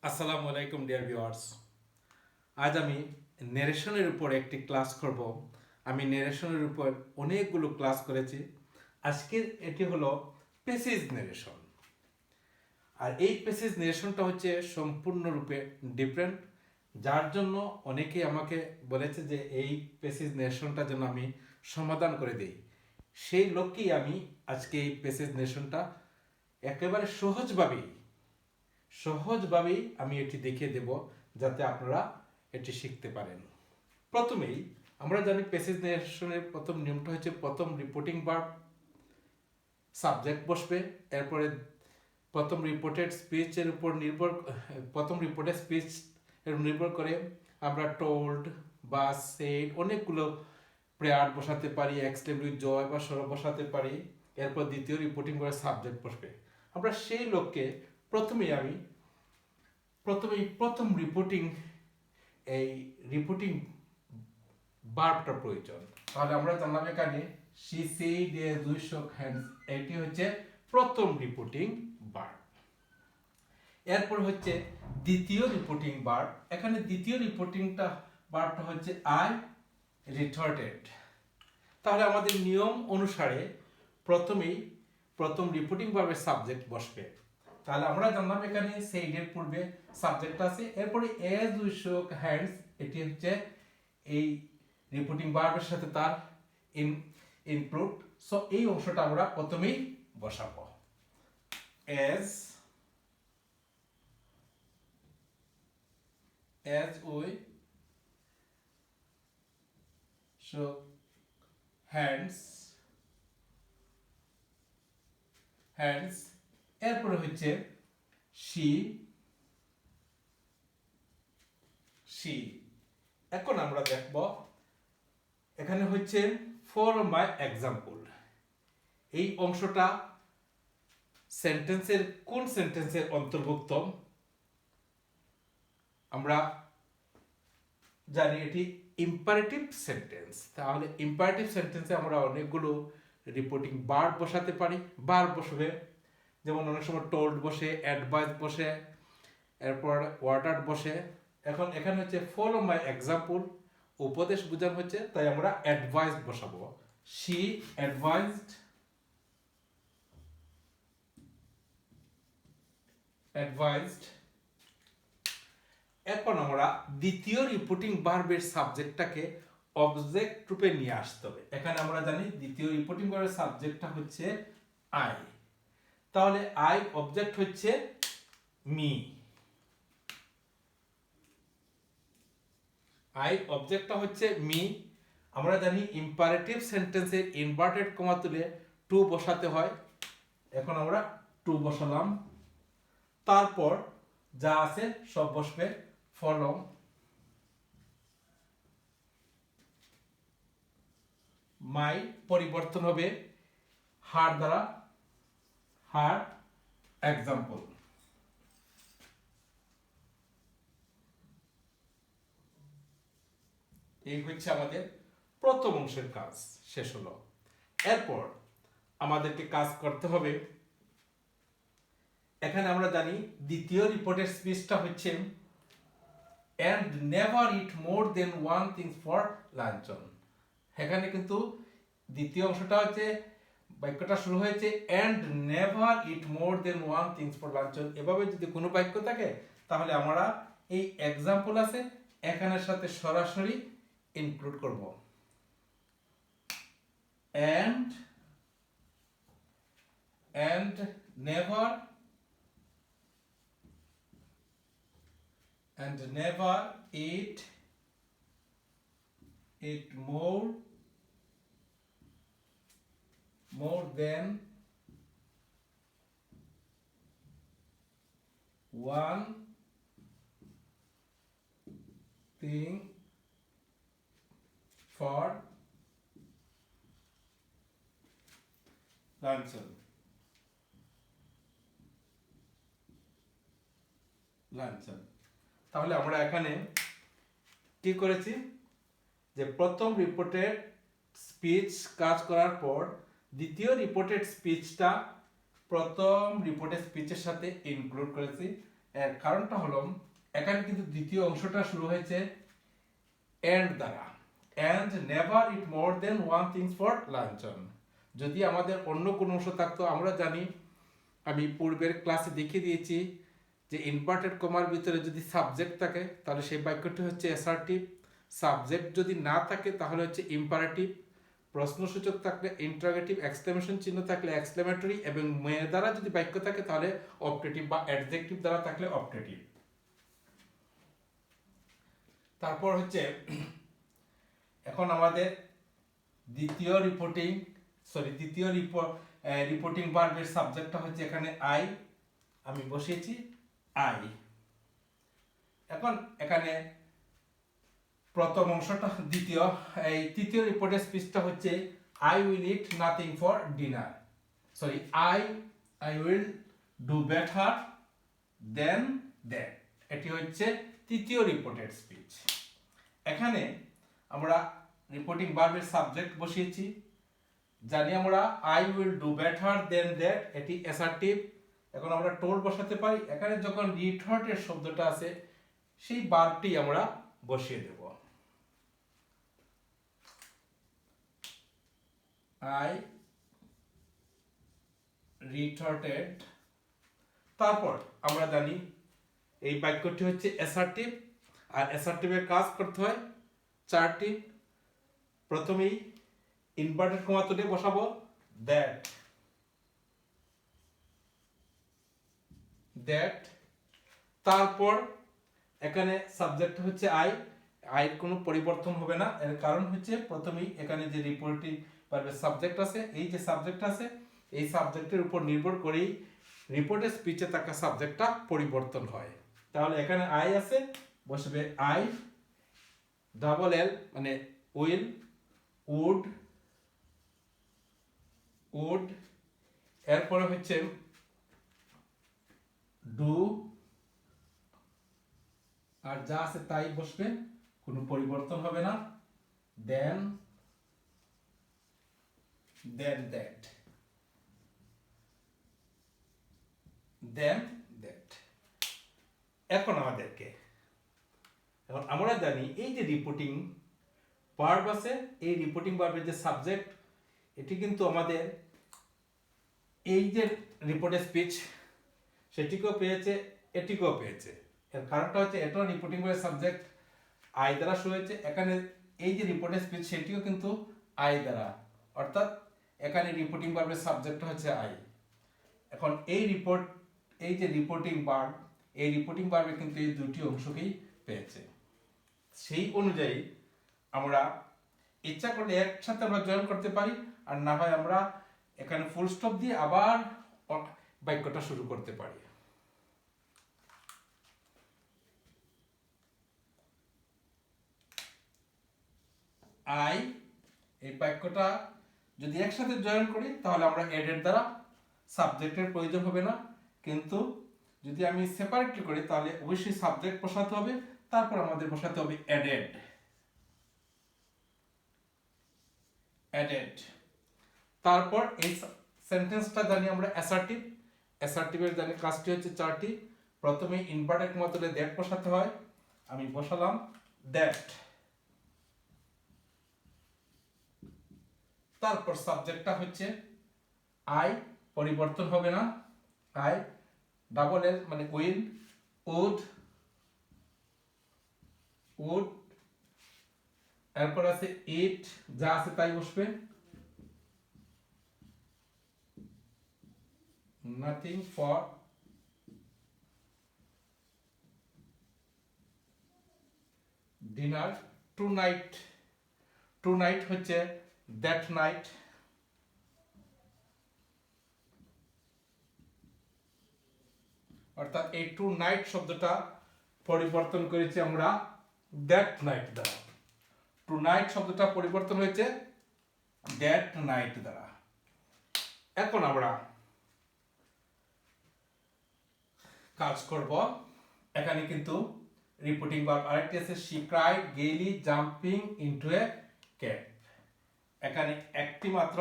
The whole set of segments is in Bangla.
আসসালামু আলাইকুম ডিয়ার ভিউয়ার্স। আজ আমি ন্যারেশনের উপর একটি ক্লাস করব। আমি ন্যারেশনের উপর অনেকগুলো ক্লাস করেছি। আজকের এটি হলো প্যাসেজ ন্যারেশন। আর এই প্যাসেজ ন্যারেশনটা হচ্ছে সম্পূর্ণরূপে ডিফারেন্ট, যার জন্য অনেকেই আমাকে বলেছে যে এই প্যাসেজ ন্যারেশনটা যেন আমি সমাধান করে দিই। সেই লক্ষ্যেই আমি আজকে এই প্যাসেজ ন্যারেশনটা একেবারে সহজভাবেই আমি এটি দেখিয়ে দেব, যাতে আপনারা এটি শিখতে পারেন। প্রথমেই আমরা জানি প্যাসেজ ন্যারেশনের প্রথম নিয়মটা হচ্ছে প্রথম রিপোর্টিং ভার্ব সাবজেক্ট বসবে, এরপরে প্রথম রিপোর্টেড স্পিচের উপর প্রথম রিপোর্টেড স্পিচ এর নির্ভর করে আমরা টোল্ড বা সেড অনেকগুলো প্রেয়ার বসাতে পারি, এক্সটেমলি জয় বা সরব বসাতে পারি। এরপর দ্বিতীয় রিপোর্টিং করে সাবজেক্ট বসবে। আমরা সেই লক্ষ্যে প্রথম রিপোর্টিং ভার্বটা প্রয়োজন। তাহলে আমরা জানলাম এখানে she said we shook hands, এটি হচ্ছে প্রথম রিপোর্টিং ভার্ব। এরপর হচ্ছে দ্বিতীয় রিপোর্টিং ভার্ব। এখানে দ্বিতীয় রিপোর্টিংটা ভার্বটা হচ্ছে I retorted। তাহলে আমাদের নিয়ম অনুসারে প্রথম রিপোর্টিং ভার্বের সাবজেক্ট বসবে। তাহলে আমরা জানলাম এখানে said এর পূর্বে সাবজেক্ট আছে, এরপরে as we shook hands এটি হচ্ছে এই রিপোর্টিং ভার্বের সাথে তার ইনক্লুড। সো এই অংশটা আমরা প্রথমেই বসাবো। as we shook hands এরপরে হচ্ছে she এখন আমরা দেখব এখানে হচ্ছে ফর মাই এক্সাম্পল। এই অংশটা কোন সেন্টেন্সের অন্তর্ভুক্ত আমরা জানি, এটি ইম্পারেটিভ সেন্টেন্স। তাহলে ইম্পারেটিভ সেন্টেন্সে আমরা অনেকগুলো রিপোর্টিং ভার্ব বসাতে পারি। ভার্ব বসবে, যেমন অনেক সময় টোল্ড বসে, অ্যাডভাইস বসে, এরপর অর্ডার বসে। এখন এখানে হচ্ছে ফলো মাই এক্সাম্পল, উপদেশ বোঝানো হচ্ছে, তাই আমরা অ্যাডভাইস বসাবো। শি অ্যাডভাইসড এখন আমরা দ্বিতীয় রিপোর্টিং ভার্বের সাবজেক্টটাকে অবজেক্ট রূপে নিয়ে আসতে হবে। এখানে আমরা জানি দ্বিতীয় রিপোর্টিং ভার্বের সাবজেক্টটা হচ্ছে আই। তাহলে আই অবজেক্ট হচ্ছে মি। আই অবজেক্টটা হচ্ছে মি। আমরা জানি ইম্পারেটিভ সেন্টেন্সে ইনভার্টেড কমা তুলে টু বসাতে হয়। এখন আমরা টু বসালাম, তারপর যা আছে সব বসবে। ফলো মাই পরিবর্তন হবে হার দ্বারা, হার এক্সাম্পল। এই হচ্ছে আমাদের প্রথম অংশের কাজ শেষ হলো। এরপর আমাদেরকে কাজ করতে হবে। এখানে আমরা জানি দ্বিতীয় রিপোর্টের স্পিচটা হচ্ছে and never eat more than one thing for luncheon। এখানে কিন্তু দ্বিতীয় অংশটা হচ্ছে বাক্যটা শুরু হয়েছে and never eat more than one thing for luncheon। এভাবে যদি কোনো বাক্য থাকে তাহলে আমরা এই এক্সাম্পল আছে এখানের সাথে সরাসরি ইনক্লুড করব। and never eat more than one thing for luncheon। তাহলে আমরা এখানে কি করেছি যে প্রথম রিপোর্টেড স্পিচ কাজ করার পর দ্বিতীয় রিপোর্টেড স্পিচটা প্রথম রিপোর্টেড স্পিচের সাথে ইনক্লুড করেছি। এর কারণটা হলো এখানে কিন্তু দ্বিতীয় অংশটা শুরু হয়েছে এন্ড দ্বারা, and never eat more than one things for luncheon। যদি আমাদের অন্য কোনো অংশ থাকতো, আমরা জানি, আমি পূর্বের ক্লাসে দেখিয়ে দিয়েছি যে ইনভার্টেড কমার ভিতরে যদি সাবজেক্ট থাকে তাহলে সেই বাক্যটি হচ্ছে অ্যাসার্টিভ, সাবজেক্ট যদি না থাকে তাহলে হচ্ছে ইম্পারেটিভ, প্রশ্নসূচক থাকলে ইন্টারোগেটিভ, এক্সক্লেমেশন চিহ্ন থাকলে এক্সক্লেমেটরি, এবং মেয়ে দ্বারা যদি বাক্য থাকে তাহলে অপটেটিভ বা অ্যাডজেক্টিভ দ্বারা থাকলে অপটেটিভ। তারপর হচ্ছে এখন আমাদের দ্বিতীয় রিপোর্টিং ভার্বের সাবজেক্টটা হচ্ছে এখানে আই, আমি বসিয়েছি আই। এখন এখানে প্রথম অংশটা তৃতীয় রিপোর্টের স্পিচটা হচ্ছে I will it nothing for dinner, I will do better then that, এটি হচ্ছে তৃতীয় রিপোর্টেড স্পিচ। এখানে আমরা রিপোর্টিং ভার্বের সাবজেক্ট বসিয়েছি, জানি আমরা I will do better then that, এটি অ্যাসার্টিভ। এখন আমরা টোল বসাতে পারি, এখানে যখন রিটর্টের শব্দটা আছে সেই ভার্বটি আমরা বসিয়ে দেব, আই রিটর্টেড। তারপর আমরা জানি এই বাক্যটি হচ্ছে অ্যাসার্টিভ, আর অ্যাসার্টিভের কাজ করতে হয় চারটি। প্রথমেই ইনভার্টেড কমা তুলে বসাবো দ্যাট, তারপর এখানে সাবজেক্ট হচ্ছে আই কোনো পরিবর্তন হবে না, এর কারণ হচ্ছে প্রথমেই এখানে যে রিপোর্টিং ভার্বের সাবজেক্ট আছে, এই যে সাবজেক্ট আছে এই সাবজেক্টের উপর নির্ভর করেই রিপোর্টের স্পিচে থাকা সাবজেক্টটা পরিবর্তন হয়। তাহলে এখানে আই আছে, বসবে আই, ডাবল এল মানে উইল, উড, এরপরে হচ্ছে ডু, আর যা আছে তাই বসবে, কোনো পরিবর্তন হবে না, দেন দ্যাট, এখন আমরা জানি এই যে রিপোর্টিং ভার্ব আছে, এই রিপোর্টিং ভার্বের যে সাবজেক্ট, এটি কিন্তু আমাদের এই যে রিপোর্টের স্পিচ সেটিকেও পেয়েছে, এটিকেও পেয়েছে। এর কারণটা হচ্ছে এটাও রিপোর্টিং ভার্বের সাবজেক্ট আই দ্বারা শুরু হয়েছে, এখানে এই যে রিপোর্টের স্পিচ সেটিও কিন্তু আই দ্বারা, অর্থাৎ এখানে রিপোর্টিং ভার্বের সাবজেক্টটা হচ্ছে আই। এখন এই যে রিপোর্টিং ভার্ব, এই রিপোর্টিং ভার্বে কিন্তু এই দুটি অংশকেই পেয়েছে। সেই অনুযায়ী আমরা ইচ্ছা করলে একসাথে আমরা জয়েন করতে পারি, আর না হয় আমরা এখানে ফুল স্টপ দিয়ে আবার বাক্যটা শুরু করতে পারি। আই, এই বাক্যটা যদি একসাথে জয়েন করি তাহলে আমরা এডেড দ্বারা সাবজেক্টের প্রয়োজন হবে না, কিন্তু যদি আমি সেপারেটলি করি তাহলে অবশ্যই সাবজেক্ট বসাতে হবে, তারপর আমাদের বসাতে হবে অ্যাডেড। তারপর এই সেন্টেন্সটা জানি আমরা অ্যাসার্টিভের জানি কাজটি হচ্ছে চারটি। প্রথমে ইনভার্টেড কমা তুলে দ্যাট বসাতে হয়, আমি বসালাম দ্যাট। তারপর সাবজেক্টটা হচ্ছে আই, পরিবর্তন হবে না, আই, ডাবল এল মানে উইল, উড, এরপর আছে ইট, যা আছে তাই বসবে, nothing for dinner, tonight হচ্ছে দ্যাট নাইট, অর্থাৎ এই টু নাইট শব্দটা পরিবর্তন করেছি আমরা দ্যাট নাইট দ্বারা, টু নাইট শব্দটা পরিবর্তন হয়েছে দ্যাট নাইট দ্বারা। এখন আমরা কাজ করব, এখানে কিন্তু রিপোর্টিং ভার্ব আরেকটি আছে, she cried gaily jumping into a cab. এখানে একটি মাত্র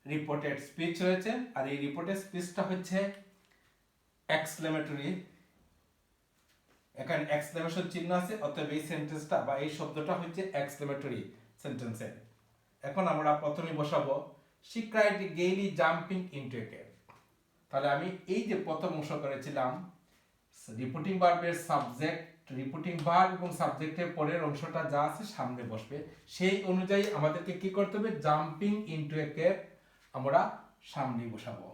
রিপোর্টেড স্পিচ রয়েছে, আর এই রিপোর্টেড স্পিচটা হচ্ছে এক্সক্লেমেটরি এখানে এক্সক্লেমেশন চিহ্ন আছে, অতএব এই সেন্টেন্সটা বা এই শব্দটা হচ্ছে এক্সক্লেমেটরি সেন্টেন্সের। এখন আমরা প্রথমে বসাবো she cried gaily jumping into a cave। তাহলে আমি এই যে প্রথম অংশ করেছিলাম রিপোর্টিং ভার্বের সাবজেক্ট, রিপোর্টিং ভার্ব এবং সাবজেক্টের পরের অংশটা যা আছে সামনে বসবে, সেই অনুযায়ী আমাদেরকে কি করতে হবে, জাম্পিং ইনটু এ কেভ আমরা সামনে বসাবো।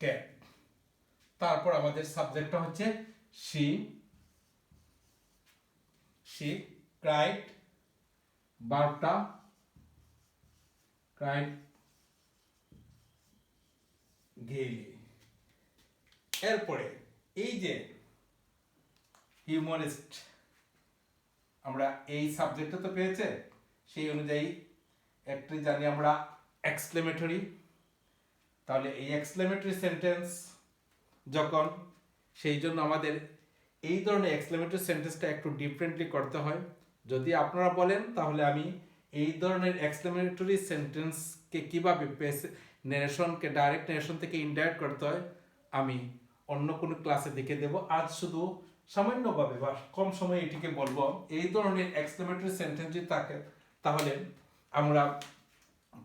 কেভ, তারপর আমাদের সাবজেক্টটা হচ্ছে she cried, ভার্বটা cried gaily। এরপরে এই যে হিউমারিস্ট, আমরা এই সাবজেক্টটা তো পেয়েছে, সেই অনুযায়ী একটি জানি আমরা এক্সক্লেমেটরি। তাহলে এই এক্সক্লেমেটরি সেন্টেন্স যখন, সেই জন্য আমাদের এই ধরনের এক্সক্লেমেটরি সেন্টেন্সটা একটু ডিফারেন্টলি করতে হয়। যদি আপনারা বলেন তাহলে আমি এই ধরনের এক্সক্লেমেটরি সেন্টেন্সকে কীভাবে ন্যারেশনকে ডাইরেক্ট ন্যারেশন থেকে ইনডাইরেক্ট করতে হয় আমি অন্য কোনো ক্লাসে দেখে দেব। আজ শুধু সামান্যভাবে বা কম সময়ে এটিকে বলবো। এই ধরনের এক্সক্লেমেটরি সেন্টেন্স যদি থাকে তাহলে আমরা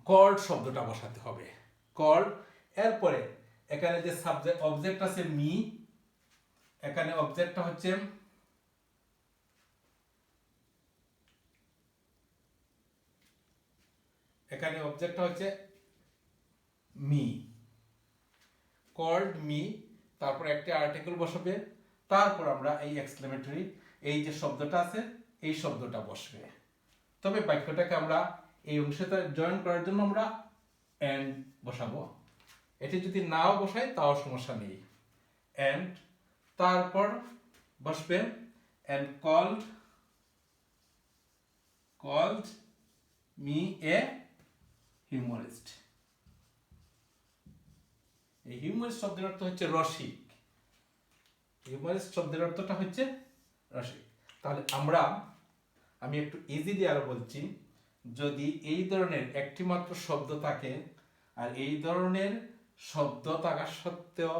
কল্ড শব্দটা বসাতে হবে, কল্ড। এরপরে এখানে যে সাবজেক্ট অবজেক্ট আছে মি, এখানে অবজেক্টটা হচ্ছে মি, কল্ড মি, তারপর একটা আর্টিকেল বসবে, তারপর আমরা এই এক্সক্লেমেটরি এই যে শব্দটা আছে এই শব্দটা বসবে। তবে বাক্যটাকে আমরা এই অংশটা জয়েন করার জন্য আমরা এন্ড বসাবো। এটি যদি নাও বসাই তাও সমস্যা নেই। এন্ড, তারপর বসবে এন্ড কল্ড মি এ হিউমারিস্ট। এই হিউমারিস্ট শব্দের অর্থ হচ্ছে রসিক, হিউমারিস্ট শব্দের অর্থটা হচ্ছে রসিক। তাহলে আমি একটু ইজিলি আরো বলছি, যদি এই ধরনের একটি মাত্র শব্দ থাকে আর এই ধরনের শব্দ থাকা সত্ত্বেও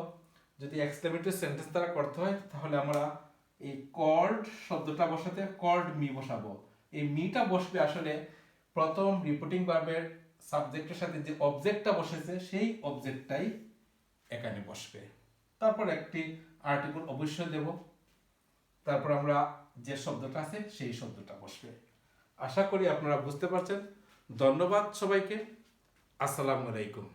যদি এক্সক্লেমেটরি সেন্টেন্স দ্বারা করতে হয় তাহলে আমরা এই কল্ড শব্দটা বসাতে কল্ড মি বসাবো। এই মিটা বসবে আসলে প্রথম রিপোর্টিং ভার্বের সাবজেক্টের সাথে যে অবজেক্টটা বসেছে সেই অবজেক্টটাই এখানে বসবে। তারপর একটি আর্টিকেল অবশ্যই দেব, তারপর আমরা যে শব্দটা আছে সেই শব্দটা বসবে। আশা করি আপনারা বুঝতে পারছেন। ধন্যবাদ সবাইকে। আসসালামু আলাইকুম।